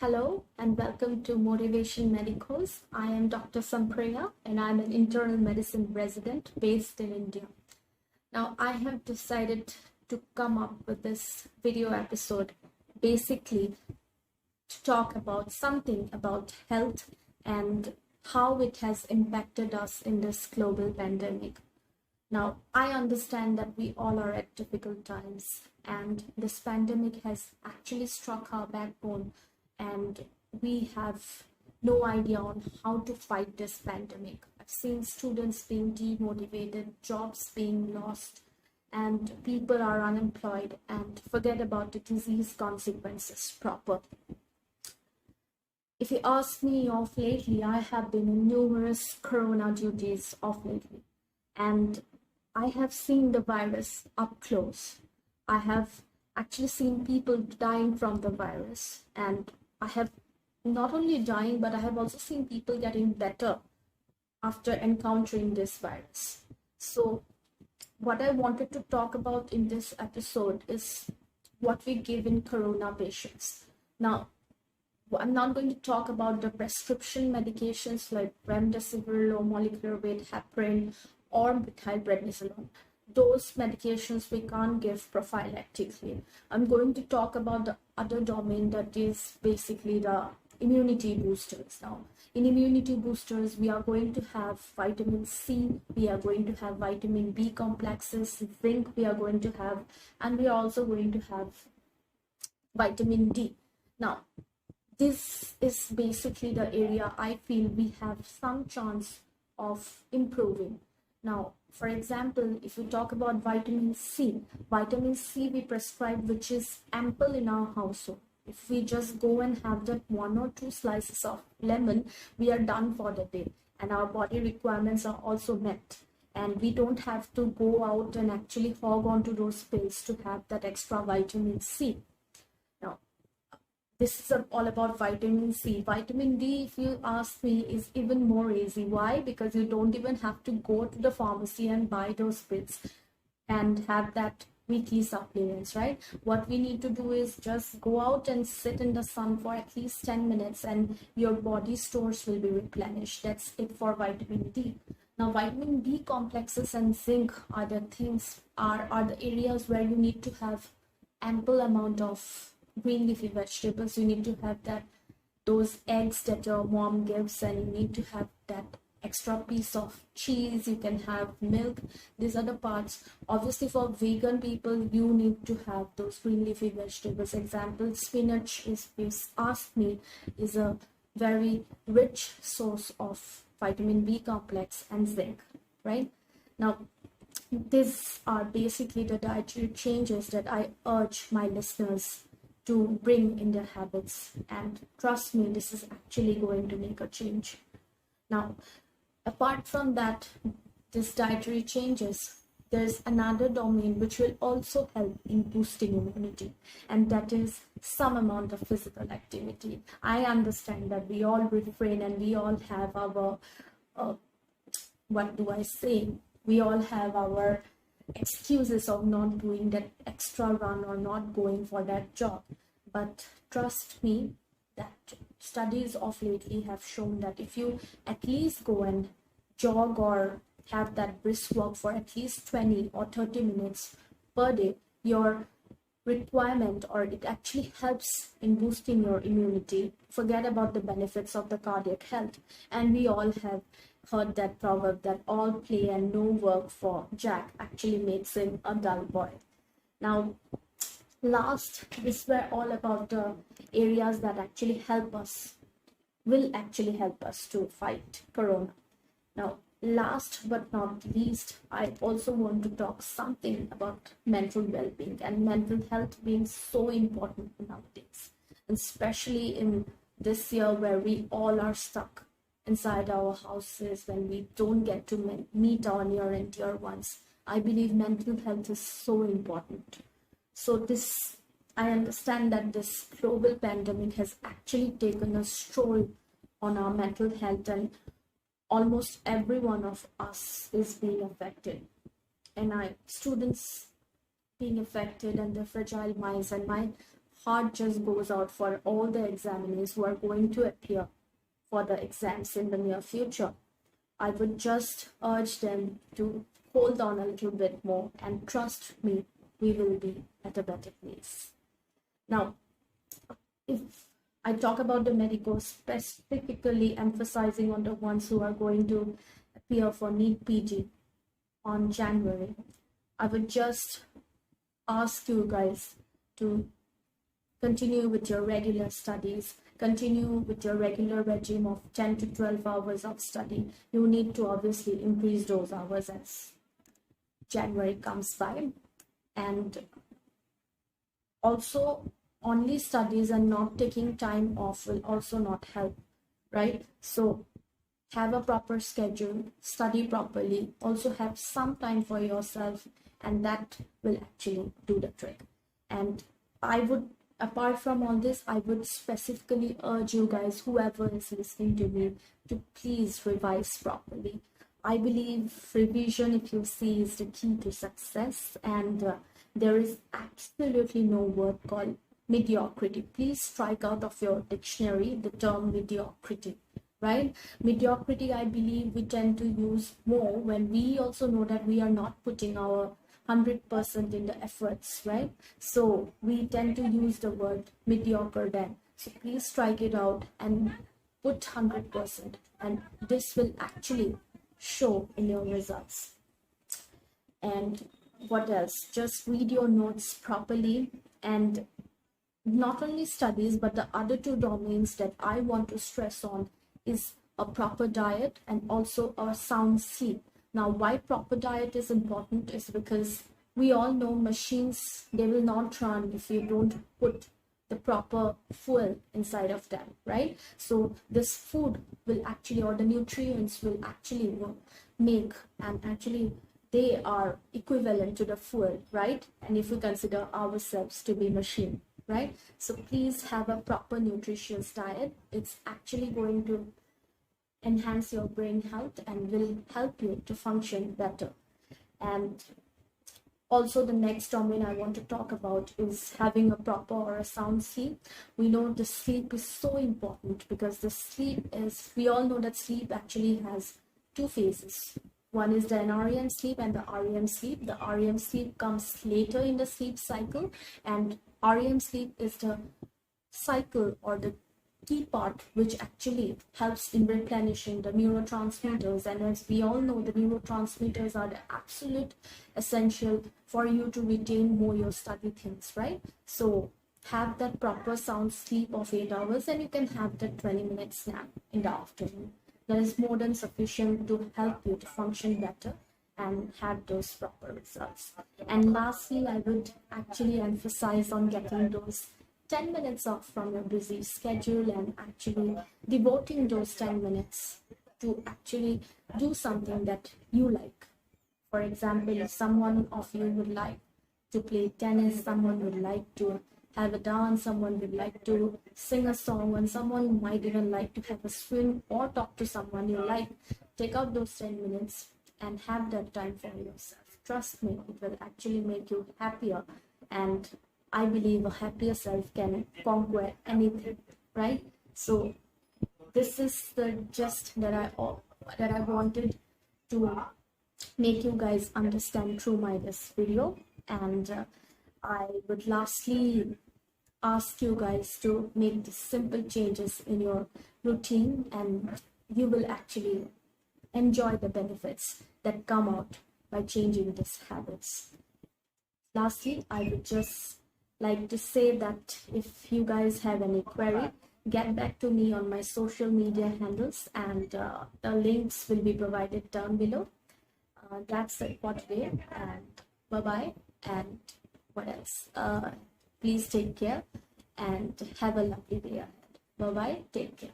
Hello and welcome to Motivation Medicose. I am Dr. Sampriya and I'm an internal medicine resident based in India. Now, I have decided to come up with this video episode basically to talk about something about health and how it has impacted us in this global pandemic. Now, I understand that we all are at difficult times, and this pandemic has actually struck our backbone, and we have no idea on how to fight this pandemic. I've seen students being demotivated, jobs being lost, and people are unemployed and forget about the disease consequences proper. If you ask me of lately, I have been in numerous corona duties of lately, and I have seen the virus up close. I have actually seen people dying from the virus, and I have not only dying, but I have also seen people getting better after encountering this virus. So, what I wanted to talk about in this episode is what we give in corona patients. Now, I'm not going to talk about the prescription medications like remdesivir, low molecular weight heparin, or methylprednisolone. Those medications we can't give prophylactically. I'm going to talk about the other domain that is basically the immunity boosters. Now, in immunity boosters, we are going to have vitamin C, we are going to have vitamin B complexes, zinc we are going to have, and we are also going to have vitamin D. Now, this is basically the area I feel we have some chance of improving. Now, for example, if we talk about vitamin C we prescribe, which is ample in our household. If we just go and have that 1 or 2 slices of lemon, we are done for the day, and our body requirements are also met. And we don't have to go out and actually hog onto those pills to have that extra vitamin C. Now, this is all about vitamin C. Vitamin D, if you ask me, is even more easy. Why? Because you don't even have to go to the pharmacy and buy those pills and have that weekly supplements, right? What we need to do is just go out and sit in the sun for at least 10 minutes and your body stores will be replenished. That's it for vitamin D. Now, vitamin B complexes and zinc are the things, are the areas where you need to have ample amount of green leafy vegetables. You need to have those eggs that your mom gives, and you need to have that extra piece of cheese. You can have milk. These are the parts. Obviously, for vegan people, you need to have those green leafy vegetables. Example, spinach is, if you ask me, is a very rich source of vitamin B complex and zinc, right? Now, these are basically the dietary changes that I urge my listeners to bring in their habits, and trust me, this is actually going to make a change. Now, apart from that, this dietary changes, there's another domain which will also help in boosting immunity, and that is some amount of physical activity. I understand that we all refrain and we all have our what do I say, we all have our excuses of not doing that extra run or not going for that jog. But trust me that studies of lately have shown that if you at least go and jog or have that brisk walk for at least 20 or 30 minutes per day, your requirement, or it actually helps in boosting your immunity. Forget about the benefits of the cardiac health. And we all have heard that proverb that all play and no work for Jack actually makes him a dull boy. Now, last, this were all about the areas that actually will actually help us to fight corona. Now, last but not least, I also want to talk something about mental well-being and mental health being so important nowadays, especially in this year where we all are stuck inside our houses, when we don't get to meet our near and dear ones. I believe mental health is so important. So I understand that this global pandemic has actually taken a stroll on our mental health, and almost every one of us is being affected. And students being affected and their fragile minds, and my heart just goes out for all the examinees who are going to appear for the exams in the near future. I would just urge them to hold on a little bit more, and trust me, we will be at a better place. Now, if I talk about the Medicose, specifically emphasizing on the ones who are going to appear for NEET PG on January, I would just ask you guys to continue with your regular studies, continue with your regular regime of 10 to 12 hours of study. You need to obviously increase those hours as January comes by. And also, only studies and not taking time off will also not help, right? So have a proper schedule, study properly, also have some time for yourself, and that will actually do the trick. And I would, apart from all this, I would specifically urge you guys, whoever is listening to me, to please revise properly. I believe revision, if you see, is the key to success, and there is absolutely no word called mediocrity. Please strike out of your dictionary the term mediocrity, right? Mediocrity, I believe we tend to use more when we also know that we are not putting our 100% in the efforts, right? So we tend to use the word mediocre then. So please strike it out and put 100%, and this will actually show in your results. And what else? Just read your notes properly, and not only studies, but the other two domains that I want to stress on is a proper diet and also a sound sleep. Now, why proper diet is important is because we all know machines, they will not run if you don't put the proper fuel inside of them, right? So this food will actually, or the nutrients will actually make, and actually they are equivalent to the fuel, right? And if we consider ourselves to be machine, right? So please have a proper nutritious diet. It's actually going to enhance your brain health and will help you to function better. And also, the next domain I want to talk about is having a proper or a sound sleep. We know the sleep is so important because the sleep is, we all know that sleep actually has two phases. One is the NREM sleep and the REM sleep. The REM sleep comes later in the sleep cycle, and REM sleep is the cycle or the key part which actually helps in replenishing the neurotransmitters. And as we all know, the neurotransmitters are the absolute essential for you to retain more your study things, right? So have that proper sound sleep of 8 hours, and you can have that 20-minute nap in the afternoon. That is more than sufficient to help you to function better and have those proper results. And lastly, I would actually emphasize on getting those 10 minutes off from your busy schedule and actually devoting those 10 minutes to actually do something that you like. For example, if someone of you would like to play tennis, someone would like to have a dance, someone would like to sing a song, and someone might even like to have a swim or talk to someone you like, take out those 10 minutes and have that time for yourself. Trust me, it will actually make you happier, and I believe a happier self can conquer anything, right? So this is the gist that I wanted to make you guys understand through this video. And I would lastly ask you guys to make the simple changes in your routine, and you will actually enjoy the benefits that come out by changing these habits. Lastly, I would just like to say that if you guys have any query, get back to me on my social media handles, and the links will be provided down below. That's it for today, and bye-bye. And what else? Please take care and have a lovely day ahead. Bye-bye. Take care.